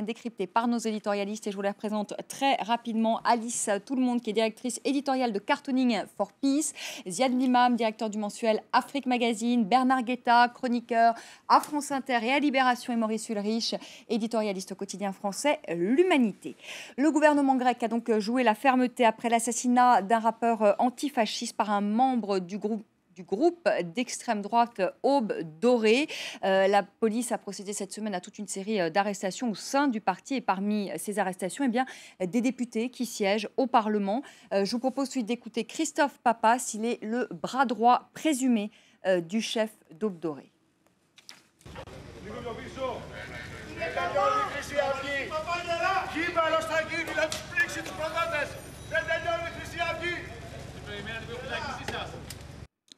décryptées par nos éditorialistes et je vous les représente très rapidement. Alice Tout-le-Monde, qui est directrice éditoriale de Cartooning for Peace, Ziad Limam, directeur du mensuel Afrique Magazine, Bernard Guetta, chroniqueur à France Inter et à Libération, et Maurice Ulrich, éditorialiste au quotidien français L'Humanité. Le gouvernement grec a donc joué la fermeté après l'assassinat d'un rappeur antifasciste par un membre du groupe d'extrême droite Aube Dorée. La police a procédé cette semaine à toute une série d'arrestations au sein du parti. Et parmi ces arrestations, des députés qui siègent au Parlement. Je vous propose tout de suite d'écouter Christophe Papas. Il est le bras droit présumé du chef d'Aube Dorée.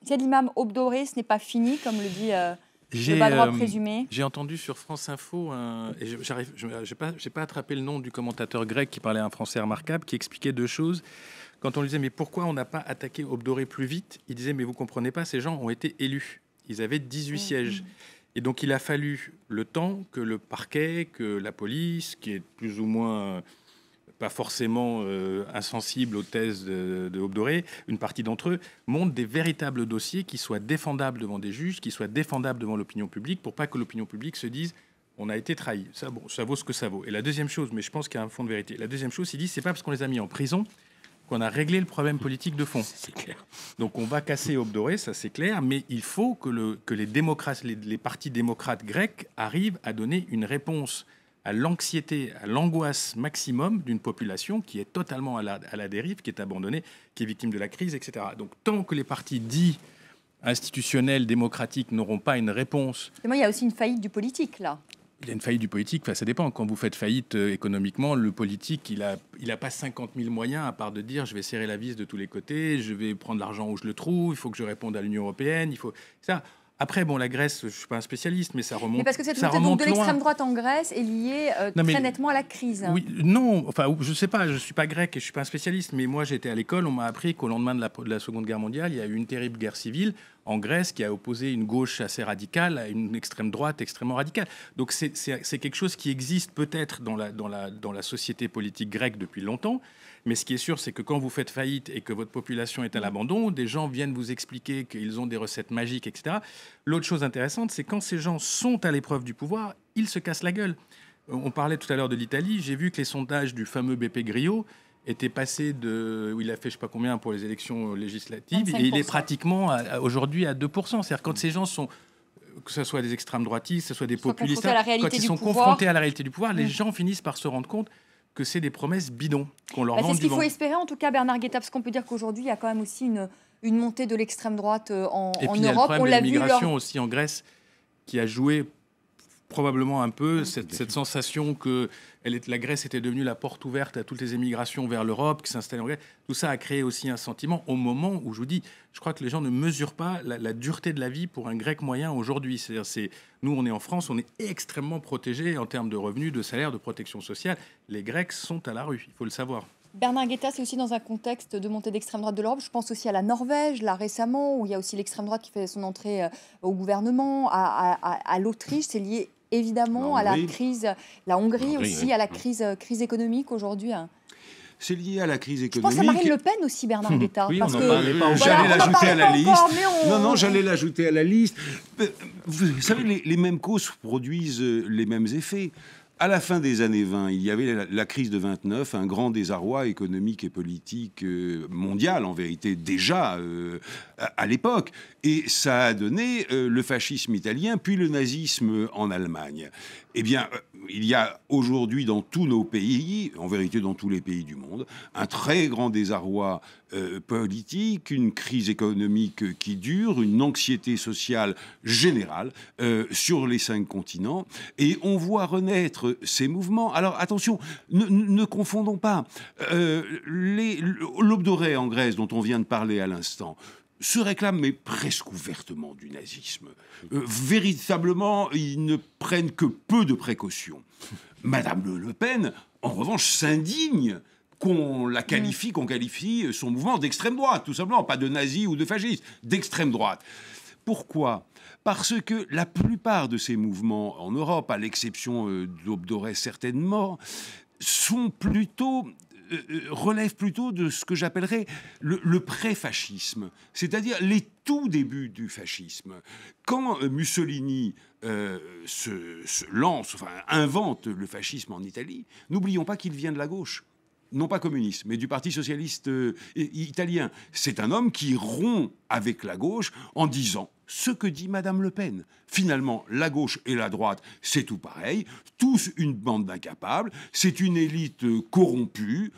Ziad Limam, Aube Dorée, ce n'est pas fini, comme le dit le bras droit présumé. J'ai entendu sur France Info, et je n'ai pas attrapé le nom du commentateur grec qui parlait un français remarquable, qui expliquait deux choses. Quand on lui disait « mais pourquoi on n'a pas attaqué Aube Dorée plus vite ?» Il disait « mais vous ne comprenez pas, ces gens ont été élus. Ils avaient 18 sièges. » Et donc il a fallu le temps que le parquet, que la police, qui est plus ou moins pas forcément insensible aux thèses de Aube Dorée, une partie d'entre eux montent des véritables dossiers qui soient défendables devant des juges, qui soient défendables devant l'opinion publique, pour pas que l'opinion publique se dise on a été trahi. Ça, bon, ça vaut ce que ça vaut. Et la deuxième chose, mais je pense qu'il y a un fond de vérité. La deuxième chose, il dit c'est pas parce qu'on les a mis en prison qu'on a réglé le problème politique de fond. C'est clair. Donc on va casser Aube Dorée, ça c'est clair, mais il faut que les démocrates, les partis démocrates grecs arrivent à donner une réponse à l'anxiété, à l'angoisse maximum d'une population qui est totalement à la dérive, qui est abandonnée, qui est victime de la crise, etc. Donc tant que les partis dits institutionnels, démocratiques n'auront pas une réponse... Mais il y a aussi une faillite du politique, là. Il y a une faillite du politique, enfin, ça dépend. Quand vous faites faillite économiquement, le politique, il a pas 50 000 moyens à part de dire je vais serrer la vis de tous les côtés, je vais prendre l'argent où je le trouve, il faut que je réponde à l'Union européenne, il faut... Ça. Après, bon, la Grèce, je ne suis pas un spécialiste, mais ça remonte. Mais parce que cette montée de l'extrême droite en Grèce est liée très nettement à la crise. Oui, non, enfin, je ne sais pas, je ne suis pas grec et je ne suis pas un spécialiste, mais moi, j'étais à l'école, on m'a appris qu'au lendemain de la Seconde Guerre mondiale, il y a eu une terrible guerre civile en Grèce qui a opposé une gauche assez radicale à une extrême droite extrêmement radicale. Donc, c'est quelque chose qui existe peut-être dans la société politique grecque depuis longtemps. Mais ce qui est sûr, c'est que quand vous faites faillite et que votre population est à l'abandon, des gens viennent vous expliquer qu'ils ont des recettes magiques, etc. L'autre chose intéressante, c'est quand ces gens sont à l'épreuve du pouvoir, ils se cassent la gueule. On parlait tout à l'heure de l'Italie. J'ai vu que les sondages du fameux Beppe Grillo étaient passés où il a fait je ne sais pas combien pour les élections législatives. 25%. Et il est pratiquement aujourd'hui à 2%. C'est-à-dire quand ces gens sont... que ce soit des extrêmes droitistes, que ce soit des populistes, quand ils sont confrontés à la réalité du pouvoir, les gens finissent par se rendre compte que c'est des promesses bidons qu'on leur vend du vent. C'est ce qu'il faut espérer, en tout cas, Bernard Guetta, parce qu'on peut dire qu'aujourd'hui, il y a quand même aussi une montée de l'extrême droite en Europe. Et puis, il y a le problème de l'immigration aussi en Grèce, qui a joué probablement un peu cette sensation que la Grèce était devenue la porte ouverte à toutes les émigrations vers l'Europe, qui s'installaient en Grèce. Tout ça a créé aussi un sentiment au moment où, je vous dis, je crois que les gens ne mesurent pas la dureté de la vie pour un Grec moyen aujourd'hui. C'est-à-dire, nous, on est en France, on est extrêmement protégés en termes de revenus, de salaires, de protection sociale. Les Grecs sont à la rue, il faut le savoir. Bernard Guetta, c'est aussi dans un contexte de montée d'extrême droite de l'Europe. Je pense aussi à la Norvège, là récemment, où il y a aussi l'extrême droite qui fait son entrée au gouvernement, à l'Autriche. C'est lié évidemment à la crise, la Hongrie aussi, à la crise économique aujourd'hui. C'est lié à la crise économique. Je pense à Marine Le Pen aussi, Bernard Guetta. Oui, parce on n'en parlait pas. J'allais l'ajouter à la liste. Non, j'allais l'ajouter à la liste. Vous savez, les mêmes causes produisent les mêmes effets. À la fin des années 20, il y avait la crise de 29, un grand désarroi économique et politique mondial, en vérité, déjà à l'époque. Et ça a donné le fascisme italien, puis le nazisme en Allemagne. Eh bien, il y a aujourd'hui dans tous nos pays, en vérité dans tous les pays du monde, un très grand désarroi politique, une crise économique qui dure, une anxiété sociale générale sur les 5 continents. Et on voit renaître ces mouvements. Alors attention, ne confondons pas. L'Aube Dorée en Grèce, dont on vient de parler à l'instant, se réclament, mais presque ouvertement, du nazisme. Véritablement, ils ne prennent que peu de précautions. Madame Le Pen, en revanche, s'indigne qu'on qualifie son mouvement d'extrême droite, tout simplement, pas de nazi ou de fasciste, d'extrême droite. Pourquoi ? Parce que la plupart de ces mouvements en Europe, à l'exception d'Aube Doré certainement, relèvent plutôt de ce que j'appellerais le pré-fascisme, c'est-à-dire les tout débuts du fascisme. Quand Mussolini invente le fascisme en Italie, n'oublions pas qu'il vient de la gauche. Non pas communiste, mais du Parti socialiste italien. C'est un homme qui rompt avec la gauche en disant ce que dit Madame Le Pen. Finalement, la gauche et la droite, c'est tout pareil, tous une bande d'incapables, c'est une élite corrompue,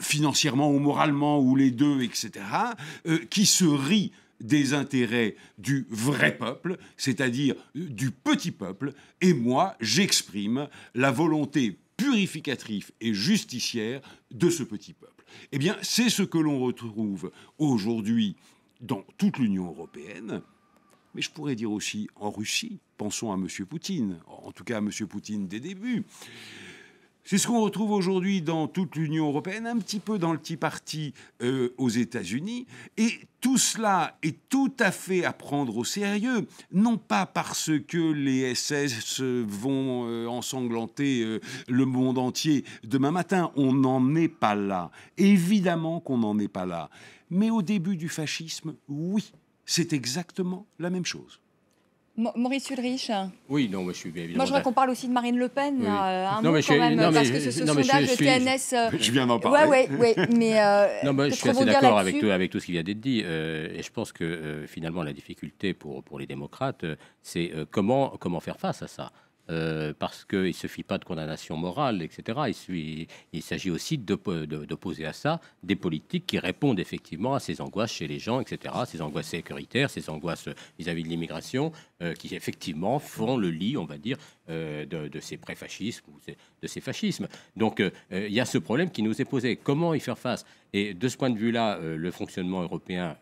financièrement ou moralement, ou les deux, etc., qui se rit des intérêts du vrai peuple, c'est-à-dire du petit peuple, et moi, j'exprime la volonté purificatrice et justicière de ce petit peuple. Eh bien, c'est ce que l'on retrouve aujourd'hui dans toute l'Union européenne, mais je pourrais dire aussi en Russie. Pensons à M. Poutine, en tout cas à M. Poutine des débuts. C'est ce qu'on retrouve aujourd'hui dans toute l'Union européenne, un petit peu dans le Tea Party aux États-Unis. Et tout cela est tout à fait à prendre au sérieux, non pas parce que les SS vont ensanglanter le monde entier demain matin. On n'en est pas là. Évidemment qu'on n'en est pas là. Mais au début du fascisme, oui, c'est exactement la même chose. Maurice Ulrich. Oui, non, moi je suis bien évidemment. Moi, je voudrais qu'on parle aussi de Marine Le Pen. Oui. Un mot quand même, parce que ce sondage de TNS. Je viens d'en parler. Oui, mais. Non, je suis assez d'accord avec tout ce qui vient d'être dit. Et je pense que finalement, la difficulté pour les démocrates, c'est comment faire face à ça. Parce qu'il ne suffit pas de condamnation morale, etc. Il s'agit aussi d'opposer à ça des politiques qui répondent effectivement à ces angoisses chez les gens, etc., ces angoisses sécuritaires, ces angoisses vis-à-vis de l'immigration, qui effectivement font le lit, on va dire, de ces pré-fascismes ou de ces fascismes. Donc il y a ce problème qui nous est posé. Comment y faire face ? Et de ce point de vue-là, le fonctionnement européen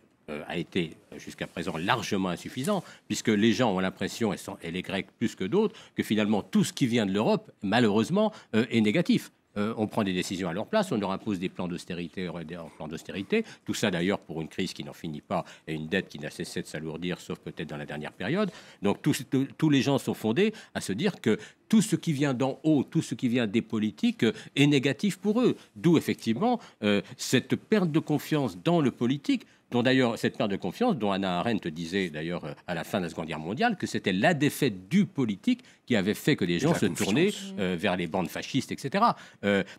a été jusqu'à présent largement insuffisant, puisque les gens ont l'impression, et les Grecs plus que d'autres, que finalement tout ce qui vient de l'Europe, malheureusement, est négatif. On prend des décisions à leur place, on leur impose des plans d'austérité, tout ça d'ailleurs pour une crise qui n'en finit pas et une dette qui n'a cessé de s'alourdir, sauf peut-être dans la dernière période. Donc tous les gens sont fondés à se dire que tout ce qui vient d'en haut, tout ce qui vient des politiques est négatif pour eux. D'où effectivement cette perte de confiance dans le politique, dont d'ailleurs cette perte de confiance, dont Hannah Arendt disait d'ailleurs à la fin de la Seconde Guerre mondiale, que c'était la défaite du politique qui avait fait que les gens se tournaient vers les bandes fascistes, etc.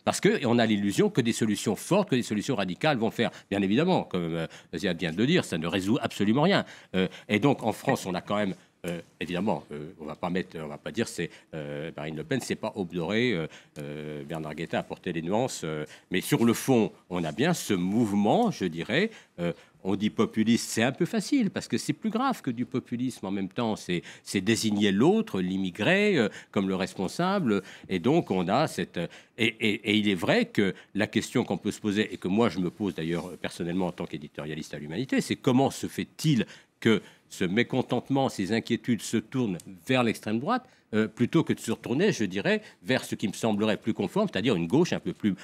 Parce qu'on a l'illusion que des solutions fortes, que des solutions radicales vont faire. Bien évidemment, comme Ziad vient de le dire, ça ne résout absolument rien. Et donc en France, on a quand même... évidemment, on va pas dire c'est Marine Le Pen, c'est pas Aube Doré, Bernard Guetta a apporté les nuances, mais sur le fond, on a bien ce mouvement, je dirais. On dit populiste, c'est un peu facile parce que c'est plus grave que du populisme. En même temps, c'est désigner l'autre, l'immigré, comme le responsable. Et donc, on a cette... Et il est vrai que la question qu'on peut se poser, et que moi je me pose d'ailleurs personnellement en tant qu'éditorialiste à l'Humanité, c'est comment se fait-il que ce mécontentement, ces inquiétudes se tournent vers l'extrême droite plutôt que de se retourner, je dirais, vers ce qui me semblerait plus conforme, c'est-à-dire une gauche un peu plus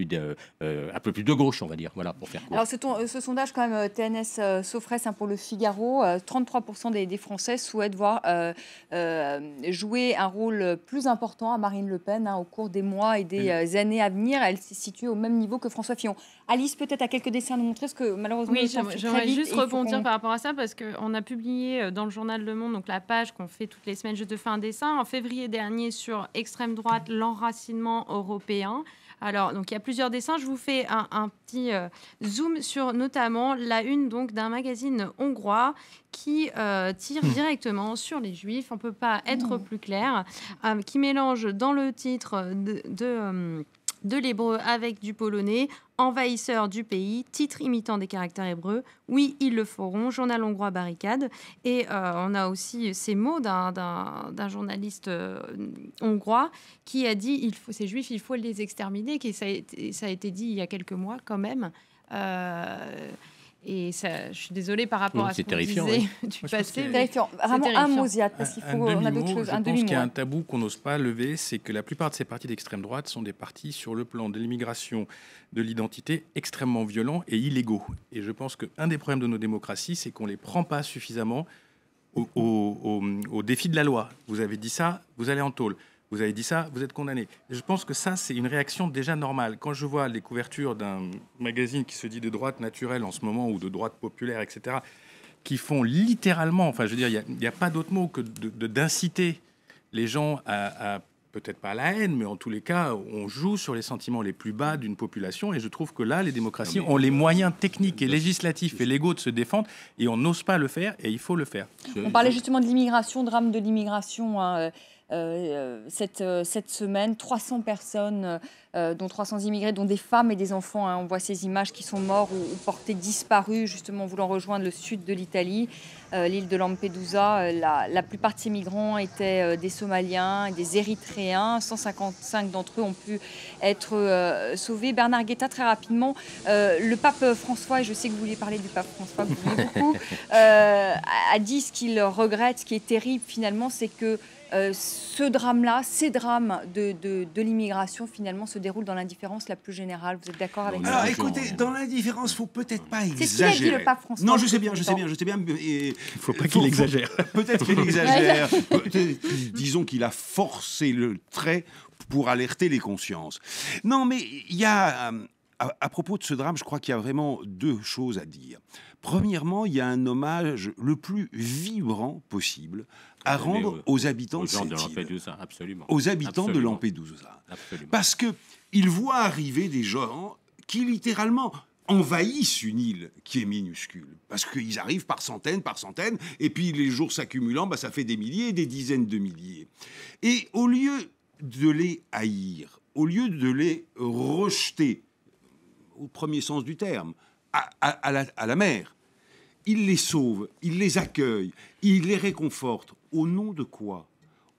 de gauche, on va dire. Voilà, pour faire court. Alors ce sondage quand même TNS Sofres pour le Figaro, 33% des Français souhaitent voir jouer un rôle plus important à Marine Le Pen au cours des mois et des années à venir. Elle s'est située au même niveau que François Fillon. Alice, peut-être à quelques dessins nous montrer ce que malheureusement... Oui, j'aimerais juste rebondir par rapport à ça parce qu'on a publié dans le journal Le Monde, donc la page qu'on fait toutes les semaines, je te fais un dessin, en février dernier sur extrême droite, l'enracinement européen. Alors, donc il y a plusieurs dessins. Je vous fais un petit zoom sur notamment la une donc d'un magazine hongrois qui tire directement sur les Juifs. On ne peut pas être plus clair, qui mélange dans le titre de l'hébreu avec du polonais, envahisseurs du pays, titre imitant des caractères hébreux, oui, ils le feront, journal hongrois barricade. Et on a aussi ces mots d'un journaliste hongrois qui a dit, ces juifs, il faut les exterminer, ça a été dit il y a quelques mois quand même. Et ça, je suis désolée par rapport à ce qu'on disait du passé. C'est terrifiant. Vraiment un mot, Ziad, parce qu'il faut... On a d'autres choses. Je pense qu'il y a un tabou qu'on n'ose pas lever, c'est que la plupart de ces partis d'extrême droite sont des partis sur le plan de l'immigration, de l'identité, extrêmement violents et illégaux. Et je pense qu'un des problèmes de nos démocraties, c'est qu'on ne les prend pas suffisamment au défi de la loi. Vous avez dit ça, vous allez en tôle. Vous avez dit ça, vous êtes condamné. Et je pense que ça, c'est une réaction déjà normale. Quand je vois les couvertures d'un magazine qui se dit de droite naturelle en ce moment, ou de droite populaire, etc., qui font littéralement, enfin, je veux dire, il n'y a pas d'autre mot que d'inciter les gens à peut-être pas à la haine, mais en tous les cas, on joue sur les sentiments les plus bas d'une population. Et je trouve que là, les démocraties ont les moyens techniques et législatifs et légaux de se défendre, et on n'ose pas le faire, et il faut le faire. On parlait justement de l'immigration, drame de l'immigration. Cette semaine, 300 personnes, dont 300 immigrés, dont des femmes et des enfants. On voit ces images qui sont morts ou portés disparus, justement voulant rejoindre le sud de l'Italie, l'île de Lampedusa. La plupart de ces migrants étaient des Somaliens et des Érythréens. 155 d'entre eux ont pu être sauvés. Bernard Guetta, très rapidement, le pape François, et je sais que vous vouliez parler du pape François, que vous voulez beaucoup, a dit ce qu'il regrette, ce qui est terrible finalement, c'est que ce drame-là, ces drames de l'immigration, finalement, se déroulent dans l'indifférence la plus générale. Vous êtes d'accord avec ça? Alors, écoutez, dans l'indifférence, il ne faut peut-être pas exagérer. C'est ce qu'il a dit, le pape François. Non, je sais bien. Il ne faut pas qu'il exagère. Peut-être qu'il exagère. Disons qu'il a forcé le trait pour alerter les consciences. Non, mais il y a... À propos de ce drame, je crois qu'il y a vraiment deux choses à dire. Premièrement, il y a un hommage le plus vibrant possible à rendre aux habitants de cette île. Aux habitants de Lampedusa. Absolument. Parce qu'ils voient arriver des gens qui littéralement envahissent une île qui est minuscule. Parce qu'ils arrivent par centaines, et puis les jours s'accumulant, ça fait des milliers, des dizaines de milliers. Et au lieu de les haïr, au lieu de les rejeter, au premier sens du terme, à la mer, il les sauve, il les accueille, il les réconforte. Au nom de quoi?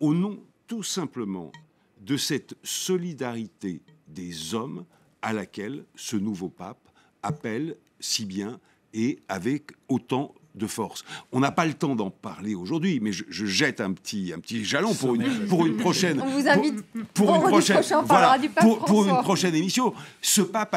Au nom, tout simplement, de cette solidarité des hommes à laquelle ce nouveau pape appelle si bien et avec autant de force. On n'a pas le temps d'en parler aujourd'hui, mais je jette un petit jalon pour une prochaine. On vous invite pour une prochaine. Voilà, pour une prochaine émission. Ce pape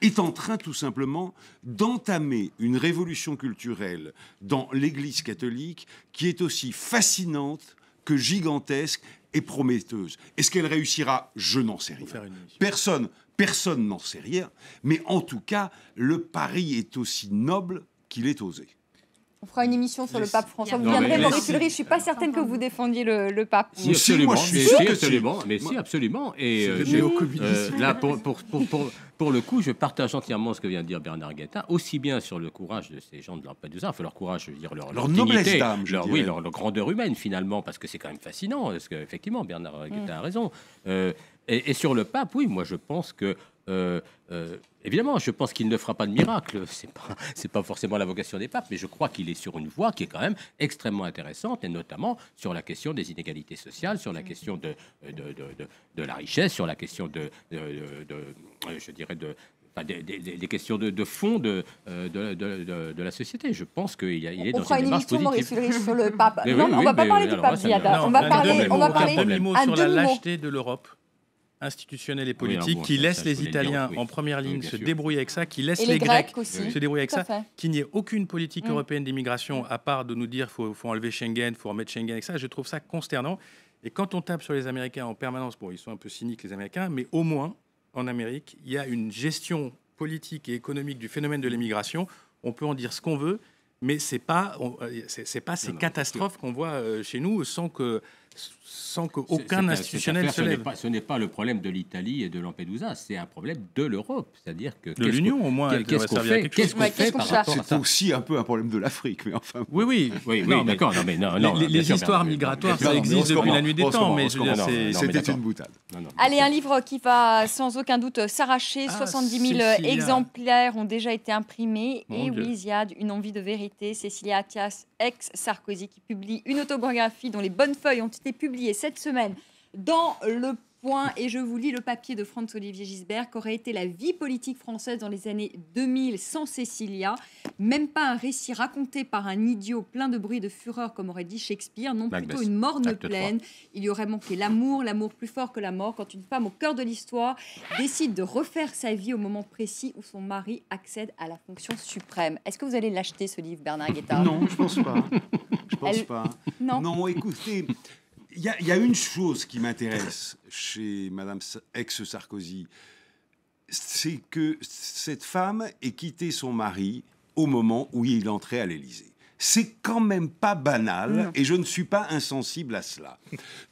est en train tout simplement d'entamer une révolution culturelle dans l'Église catholique qui est aussi fascinante que gigantesque et prometteuse. Est-ce qu'elle réussira? Je n'en sais rien. Personne n'en sait rien, mais en tout cas, le pari est aussi noble qu'il est osé. On fera une émission sur le pape François. Vous viendrez, Maurice Ulrich. Je ne suis pas certaine que vous défendiez le pape. Si, absolument. Absolument. Et là, pour le coup, je partage entièrement ce que vient de dire Bernard Guetta, aussi bien sur le courage de ces gens de Lampedusa, leur courage, je veux dire, leur noblesse dignité, d'âme, leur grandeur humaine, finalement, parce que c'est quand même fascinant, parce qu'effectivement, Bernard Guetta a raison. Et sur le pape, oui, moi, je pense que... évidemment, je pense qu'il ne fera pas de miracle. C'est pas forcément la vocation des papes, mais je crois qu'il est sur une voie qui est quand même extrêmement intéressante, et notamment sur la question des inégalités sociales, sur la question de la richesse, sur la question je dirais des questions de fond de la société. Je pense qu'il est dans une démarche positive. Maurice Ulrich, sur le pape. On ne va pas parler du pape, Ziad. On va parler sur la lâcheté de l'Europe institutionnelle et politique, qui laisse les Italiens en première ligne se débrouiller avec ça, qui laisse les Grecs se débrouiller avec ça, qu'il n'y ait aucune politique européenne d'immigration à part de nous dire qu'il faut enlever Schengen, il faut remettre Schengen avec ça. Je trouve ça consternant. Et quand on tape sur les Américains en permanence, bon, ils sont un peu cyniques les Américains, mais au moins, en Amérique, il y a une gestion politique et économique du phénomène de l'immigration. On peut en dire ce qu'on veut, mais c'est pas ces catastrophes qu'on voit chez nous sans qu'aucun institutionnel se lève. Ce n'est pas le problème de l'Italie et de Lampedusa, c'est un problème de l'Europe. C'est-à-dire que de l'Union, au moins. Qu'est-ce qu'on fait par rapport à ça? C'est aussi un peu un problème de l'Afrique, mais enfin. Oui, d'accord. Les histoires migratoires, ça existe depuis la nuit des temps, mais c'était une boutade. Allez, un livre qui va sans aucun doute s'arracher. 70 000 exemplaires ont déjà été imprimés. Et oui, Ziad, une envie de vérité. Cécilia Attias, ex-Sarkozy, qui publie une autobiographie dont les bonnes feuilles ont été publiées cette semaine dans Le Point, et je vous lis le papier de Franz-Olivier Gisbert, qu'aurait été la vie politique française dans les années 2000 sans Cécilia. Même pas un récit raconté par un idiot plein de bruit et de fureur, comme aurait dit Shakespeare, non, plutôt une morne plaine. Il y aurait manqué l'amour plus fort que la mort, quand une femme au cœur de l'histoire décide de refaire sa vie au moment précis où son mari accède à la fonction suprême. Est-ce que vous allez l'acheter, ce livre, Bernard Guetta? Non, je pense pas. Je pense pas. Non, écoutez... Il y a une chose qui m'intéresse chez Madame ex-Sarkozy, c'est que cette femme ait quitté son mari au moment où il entrait à l'Élysée. C'est quand même pas banal, et je ne suis pas insensible à cela.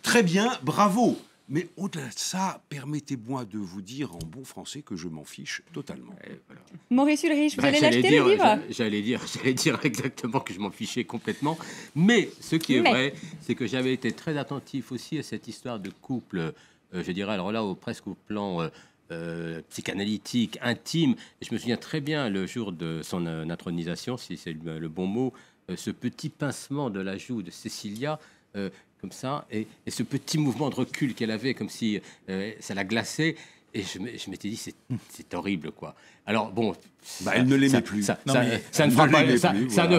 Très bien, bravo. Mais au-delà de ça, permettez-moi de vous dire en bon français que je m'en fiche totalement. Voilà. Maurice Ulrich, vous allez l'acheter, le livre? J'allais dire exactement que je m'en fichais complètement. Mais ce qui est vrai, c'est que j'avais été très attentif aussi à cette histoire de couple, je dirais, alors là, presque au plan psychanalytique, intime. Et je me souviens très bien, le jour de son intronisation, si c'est le bon mot, ce petit pincement de la joue de Cécilia, comme ça, et ce petit mouvement de recul qu'elle avait, comme si ça la glaçait, et je m'étais dit, c'est horrible, quoi. Alors, bon... elle ne l'aimait plus. Ça ne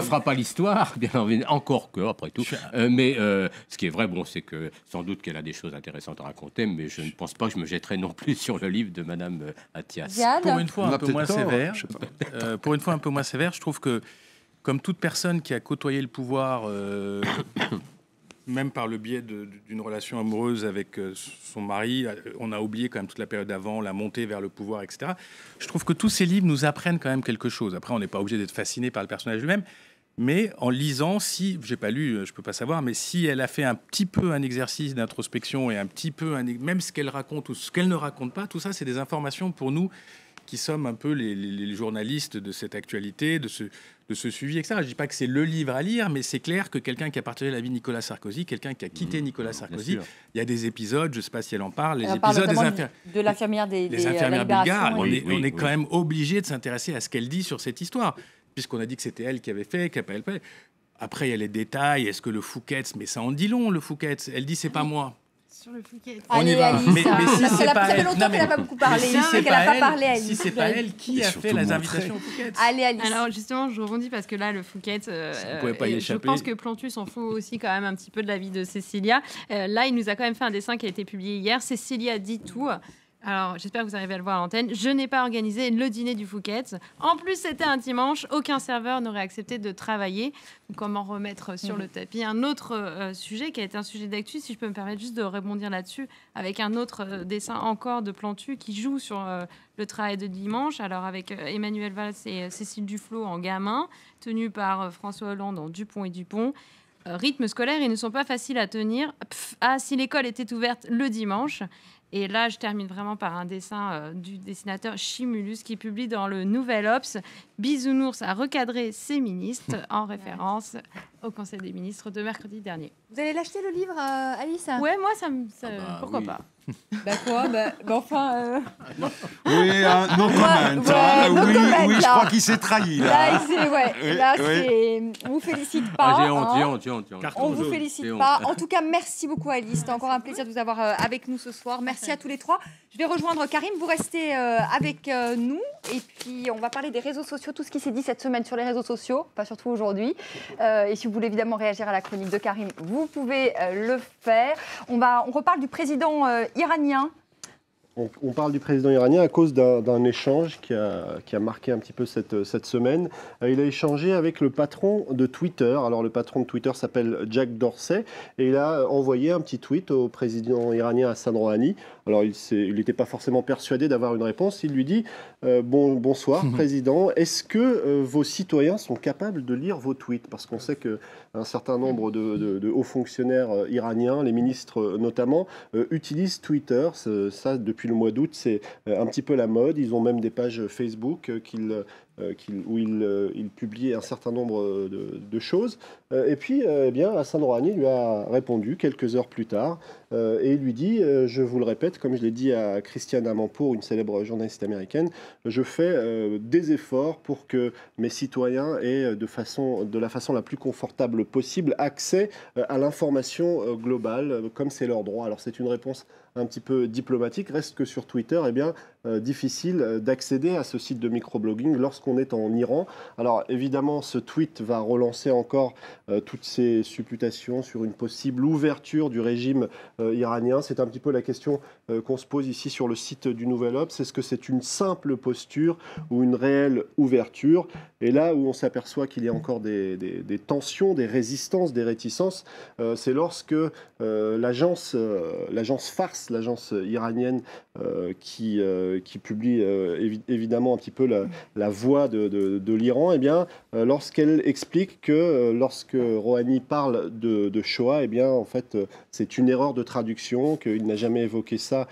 fera pas l'histoire, bien entendu, encore que, après tout. Mais ce qui est vrai, bon, c'est que sans doute qu'elle a des choses intéressantes à raconter, mais je ne pense pas que je me jetterai non plus sur le livre de Madame Attias. Pour une fois un peu moins sévère, je trouve que, comme toute personne qui a côtoyé le pouvoir... même par le biais d'une relation amoureuse avec son mari, on a oublié quand même toute la période d'avant, la montée vers le pouvoir, etc. Je trouve que tous ces livres nous apprennent quand même quelque chose. Après, on n'est pas obligé d'être fasciné par le personnage lui-même, mais en lisant, si, j'ai pas lu, je peux pas savoir, mais si elle a fait un petit peu un exercice d'introspection et un petit peu, même ce qu'elle raconte ou ce qu'elle ne raconte pas, tout ça, c'est des informations pour nous qui sommes un peu les journalistes de cette actualité, de ce suivi, etc. Je ne dis pas que c'est le livre à lire, mais c'est clair que quelqu'un qui a partagé la vie de Nicolas Sarkozy, quelqu'un qui a quitté Nicolas Sarkozy, il y a des épisodes, je ne sais pas si elle en parle, les épisodes de l'infirmière des infirmières bulgares. On est oui. quand même obligé de s'intéresser à ce qu'elle dit sur cette histoire, puisqu'on a dit que c'était elle qui avait fait, qu'elle n'a pas fait. Après, il y a les détails. Est-ce que le Fouquet's, mais ça en dit long, le Fouquet's. Elle dit c'est pas moi. Sur le Fouquet's. On y va. Mais si c'est pas elle, ça fait longtemps qu'elle n'a pas beaucoup parlé. Si c'est pas elle, qui a fait les invitations au Fouquet's? Allez, Alice. Alors justement, je rebondis parce que là, le Fouquet's, je pense que Plantu s'en fout aussi quand même un petit peu de la vie de Cécilia. Là, il nous a quand même fait un dessin qui a été publié hier. Cécilia dit tout. Alors, j'espère que vous arrivez à le voir à l'antenne. Je n'ai pas organisé le dîner du Fouquet's. En plus, c'était un dimanche. Aucun serveur n'aurait accepté de travailler. Comment remettre sur le tapis un autre sujet qui a été un sujet d'actu, si je peux me permettre juste de rebondir là-dessus, avec un autre dessin encore de Plantu qui joue sur le travail de dimanche. Alors, avec Emmanuel Valls et Cécile Duflot en gamin, tenu par François Hollande en Dupont et Dupont. Rythme scolaire, ils ne sont pas faciles à tenir. Si l'école était ouverte le dimanche. Et là, je termine vraiment par un dessin du dessinateur Chimulus qui publie dans le Nouvel Obs « Bisounours a recadré ses ministres » en référence au Conseil des ministres de mercredi dernier. Vous allez l'acheter, le livre, Alice? Ouais, moi, pourquoi pas. Enfin... Oui, no comment. Oui, je crois qu'il s'est trahi. Là, on vous félicite pas. J'ai honte. On vous félicite pas. En tout cas, merci beaucoup, Alice. C'était encore un plaisir de vous avoir avec nous ce soir. Merci à tous les trois. Je vais rejoindre Karim. Vous restez avec nous. Et puis, on va parler des réseaux sociaux, tout ce qui s'est dit cette semaine sur les réseaux sociaux, pas surtout aujourd'hui. Et si vous voulez évidemment réagir à la chronique de Karim, vous pouvez le faire. On reparle du président iranien. On parle du président iranien à cause d'un échange qui a marqué un petit peu cette semaine. Il a échangé avec le patron de Twitter. Alors le patron de Twitter s'appelle Jack Dorsey et il a envoyé un petit tweet au président iranien Hassan Rouhani. Alors il n'était pas forcément persuadé d'avoir une réponse. Il lui dit bonsoir président, est-ce que vos citoyens sont capables de lire vos tweets? Parce qu'on sait qu'un certain nombre de hauts fonctionnaires iraniens, les ministres notamment, utilisent Twitter. Ça, depuis le mois d'août, c'est un petit peu la mode. Ils ont même des pages Facebook qu'ils où il publiait un certain nombre de choses. Et puis, Hassan Rouhani lui a répondu quelques heures plus tard et il lui dit, je vous le répète, comme je l'ai dit à Christiane Amanpour, une célèbre journaliste américaine, je fais des efforts pour que mes citoyens aient de la façon la plus confortable possible accès à l'information globale, comme c'est leur droit. Alors c'est une réponse un petit peu diplomatique, reste que sur Twitter, difficile d'accéder à ce site de microblogging lorsqu'on est en Iran. Alors évidemment, ce tweet va relancer encore toutes ces supputations sur une possible ouverture du régime iranien. C'est un petit peu la question qu'on se pose ici sur le site du Nouvel Obs. Est-ce que c'est une simple posture ou une réelle ouverture? Et là où on s'aperçoit qu'il y a encore des tensions, des résistances, des réticences, c'est lorsque l'agence Fars, l'agence iranienne qui publie évidemment un petit peu la voix de l'Iran, lorsqu'elle explique que lorsque Rouhani parle de Shoah, en fait, c'est une erreur de traduction, qu'il n'a jamais évoqué ça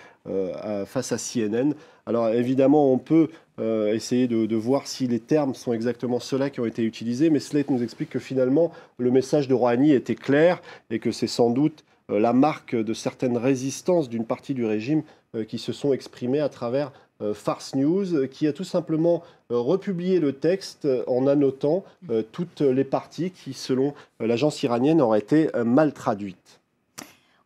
face à CNN. Alors évidemment, on peut essayer de voir si les termes sont exactement ceux-là qui ont été utilisés, mais Slate nous explique que finalement, le message de Rouhani était clair et que c'est sans doute la marque de certaines résistances d'une partie du régime qui se sont exprimées à travers Fars News, qui a tout simplement republié le texte en annotant toutes les parties qui, selon l'agence iranienne, auraient été mal traduites.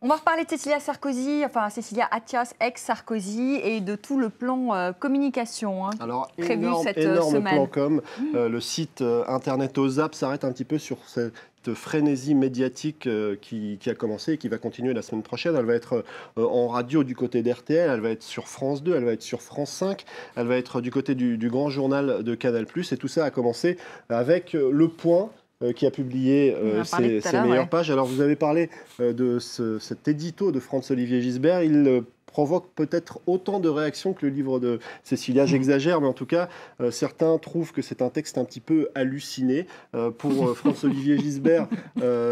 On va reparler de Cécilia Sarkozy, enfin Cécilia Attias, ex-Sarkozy, et de tout le plan communication Alors, prévu cette énorme semaine. Plan com. Le site internet OZAP s'arrête un petit peu sur cette frénésie médiatique qui a commencé et qui va continuer la semaine prochaine. Elle va être en radio du côté d'RTL, elle va être sur France 2, elle va être sur France 5, elle va être du côté du grand journal de Canal+. Et tout ça a commencé avec Le Point, qui a publié ses meilleures pages. Alors, vous avez parlé de cet édito de Franz-Olivier Gisbert. Il provoque peut-être autant de réactions que le livre de Cécilia. J'exagère, mais en tout cas, certains trouvent que c'est un texte un petit peu halluciné. Pour Franz-Olivier Gisbert,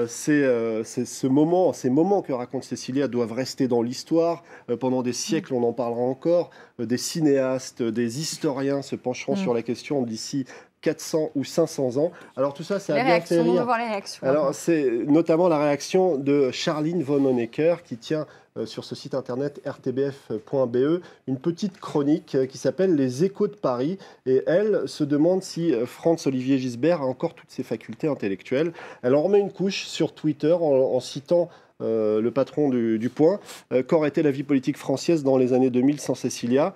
ces moments que raconte Cécilia doivent rester dans l'histoire. Pendant des siècles, on en parlera encore. Des cinéastes, des historiens se pencheront sur la question d'ici 400 ou 500 ans. Alors tout ça, ça a bien fait rire. On va voir les réactions. Alors c'est notamment la réaction de Charline von Honecker qui tient sur ce site internet rtbf.be une petite chronique qui s'appelle Les Échos de Paris. Et elle se demande si Franz-Olivier Gisbert a encore toutes ses facultés intellectuelles. Elle en remet une couche sur Twitter en citant le patron du Point. Qu'aurait été la vie politique française dans les années 2000 sans Cécilia ?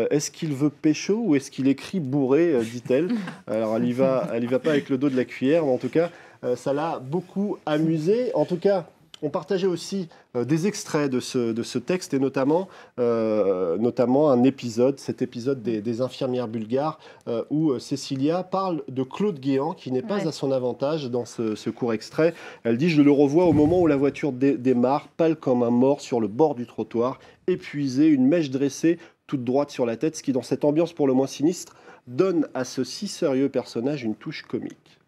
Est-ce qu'il veut pécho ou est-ce qu'il écrit bourré, dit-elle. Alors elle y va pas avec le dos de la cuillère, mais en tout cas, ça l'a beaucoup amusé. En tout cas, on partageait aussi des extraits de ce texte et notamment un épisode, cet épisode des infirmières bulgares où Cécilia parle de Claude Guéant qui n'est pas à son avantage dans ce court extrait. Elle dit « Je le revois au moment où la voiture démarre, pâle comme un mort sur le bord du trottoir, épuisé, une mèche dressée, toute droite sur la tête, ce qui, dans cette ambiance pour le moins sinistre, donne à ce si sérieux personnage une touche comique. »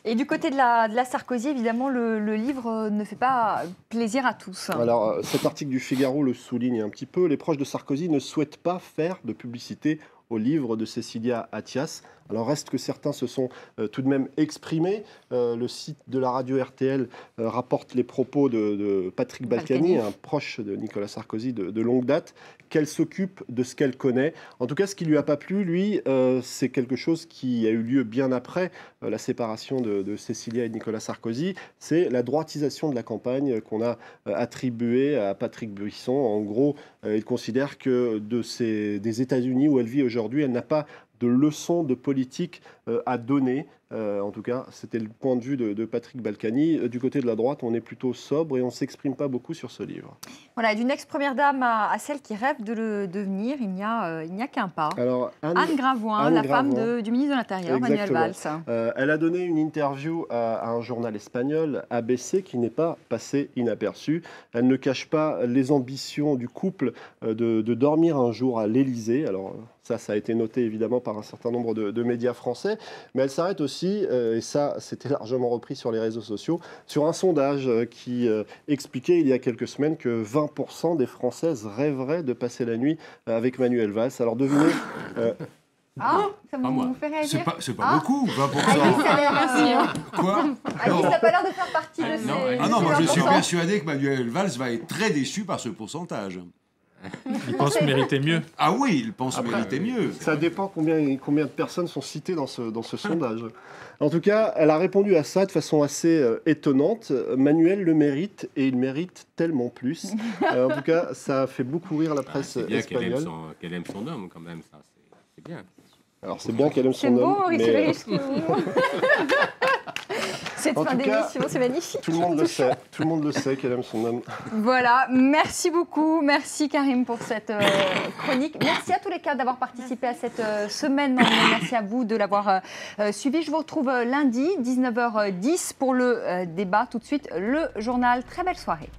Et du côté de la Sarkozy, évidemment, le livre ne fait pas plaisir à tous. Alors, cet article du Figaro le souligne un petit peu. Les proches de Sarkozy ne souhaitent pas faire de publicité au livre de Cécilia Attias. Alors reste que certains se sont tout de même exprimés. Le site de la radio RTL rapporte les propos de Patrick Balkany, un proche de Nicolas Sarkozy de longue date, qu'elle s'occupe de ce qu'elle connaît. En tout cas, ce qui ne lui a pas plu, lui, c'est quelque chose qui a eu lieu bien après la séparation de Cécilia et de Nicolas Sarkozy. C'est la droitisation de la campagne qu'on a attribuée à Patrick Buisson. En gros, il considère que des États-Unis où elle vit aujourd'hui, elle n'a pas de leçons de politique à donner. En tout cas, c'était le point de vue de Patrick Balkany. Du côté de la droite, on est plutôt sobre et on ne s'exprime pas beaucoup sur ce livre. Voilà, d'une ex-première dame à celle qui rêve de le devenir, il n'y a qu'un pas. Alors, Anne Gravoin, la femme du ministre de l'Intérieur, Manuel Valls. Elle a donné une interview à un journal espagnol, ABC, qui n'est pas passé inaperçue. Elle ne cache pas les ambitions du couple de dormir un jour à l'Élysée. Alors, ça a été noté évidemment par un certain nombre de médias français, mais elle s'arrête aussi, et ça c'était largement repris sur les réseaux sociaux, sur un sondage qui expliquait il y a quelques semaines que 20% des Françaises rêveraient de passer la nuit avec Manuel Valls. Alors devinez Ah, ça Pas moi. vous fait réagir. C'est pas beaucoup, 20%. Alice a l'air... Quoi? Alice n'a pas l'air de faire partie de ces... Ah non, moi je suis 20%. persuadé que Manuel Valls va être très déçu par ce pourcentage. Il pense mériter mieux. Ah oui, il pense mériter mieux. Ça dépend combien de personnes sont citées dans ce sondage. En tout cas, elle a répondu à ça de façon assez étonnante. Manuel le mérite et il mérite tellement plus. En tout cas, ça a fait beaucoup rire la presse C'est bien espagnole. qu'elle aime son homme, quand même. Ça, c'est bien. Alors c'est bien qu'elle aime C'est son beau, homme. Maurice mais, Riche. Cette En fin tout cas, d'émission, c'est magnifique. tout le monde le sait. Tout le monde le sait qu'elle aime son homme. Voilà, merci beaucoup. Merci Karim pour cette chronique. Merci à tous les quatre d'avoir participé à cette semaine. Merci à vous de l'avoir suivi. Je vous retrouve lundi, 19h10 pour le débat. Tout de suite, le journal. Très belle soirée.